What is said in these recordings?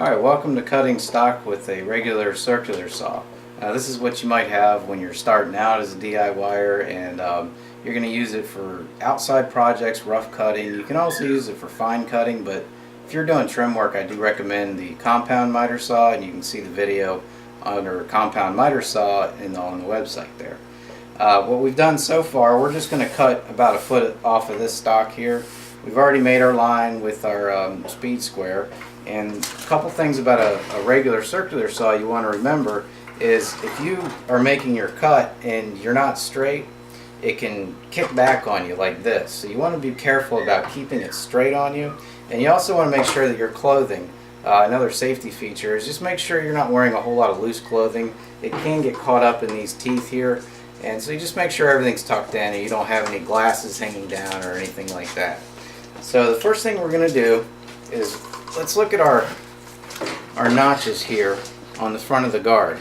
Alright, welcome to cutting stock with a regular circular saw. This is what you might have when you're starting out as a DIYer, and you're going to use it for outside projects, rough cutting. You can also use it for fine cutting, but if you're doing trim work, I do recommend the compound miter saw, and you can see the video under compound miter saw on the website there. What we've done so far, we're just going to cut about a foot off of this stock here. We've already made our line with our speed square. And a couple things about a regular circular saw you want to remember is if you are making your cut and you're not straight, it can kick back on you like this. So you want to be careful about keeping it straight on you. And you also want to make sure that your clothing, another safety feature is just make sure you're not wearing a whole lot of loose clothing. It can get caught up in these teeth here. And so you just make sure everything's tucked in and you don't have any glasses hanging down or anything like that. So the first thing we're going to do is let's look at our notches here on the front of the guard.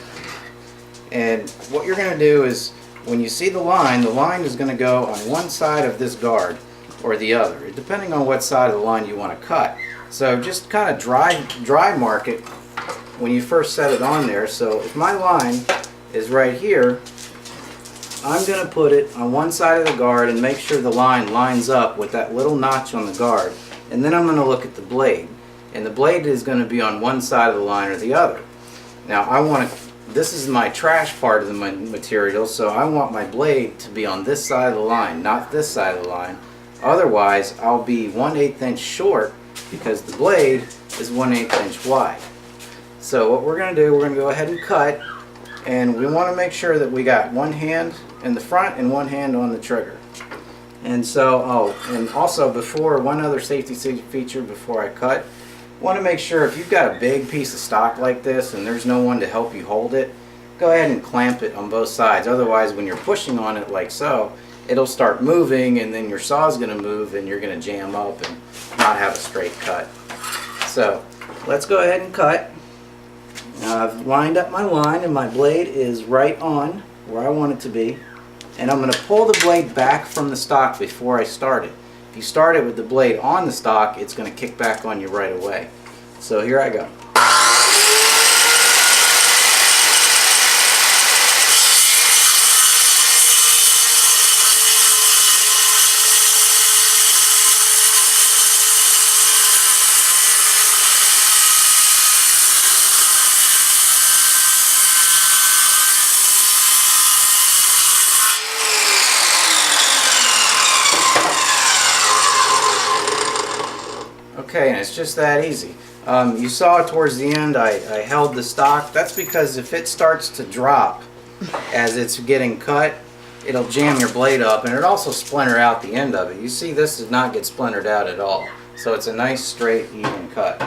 And what you're going to do is when you see the line is going to go on one side of this guard or the other, depending on what side of the line you want to cut. So just kind of dry mark it when you first set it on there. So if my line is right here, I'm going to put it on one side of the guard and make sure the line lines up with that little notch on the guard. And then I'm going to look at the blade. And the blade is going to be on one side of the line or the other. Now this is my trash part of the material, so I want my blade to be on this side of the line, not this side of the line. Otherwise, I'll be 1/8 inch short because the blade is 1/8 inch wide. So what we're going to do, we're going to go ahead and cut, and we want to make sure that we got one hand in the front and one hand on the trigger. And so, and also one other safety feature before I cut, want to make sure if you've got a big piece of stock like this and there's no one to help you hold it, go ahead and clamp it on both sides. Otherwise, when you're pushing on it like so, it'll start moving and then your saw is going to move and you're going to jam up and not have a straight cut. So let's go ahead and cut. Now I've lined up my line and my blade is right on where I want it to be. And I'm going to pull the blade back from the stock before I start it. If you start it with the blade on the stock, it's going to kick back on you right away. So here I go. Okay, and it's just that easy. You saw towards the end I held the stock. That's because if it starts to drop as it's getting cut, it'll jam your blade up and it'll also splinter out the end of it. You see this does not get splintered out at all. So it's a nice straight even cut.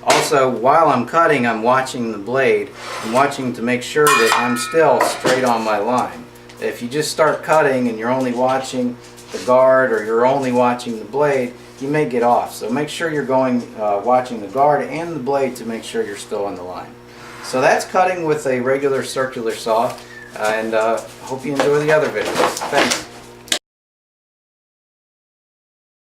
Also, while I'm cutting, I'm watching the blade. I'm watching to make sure that I'm still straight on my line. If you just start cutting and you're only watching the guard or you're only watching the blade, you may get off. So make sure you're watching the guard and the blade to make sure you're still on the line. So that's cutting with a regular circular saw, and hope you enjoy the other videos. Thanks.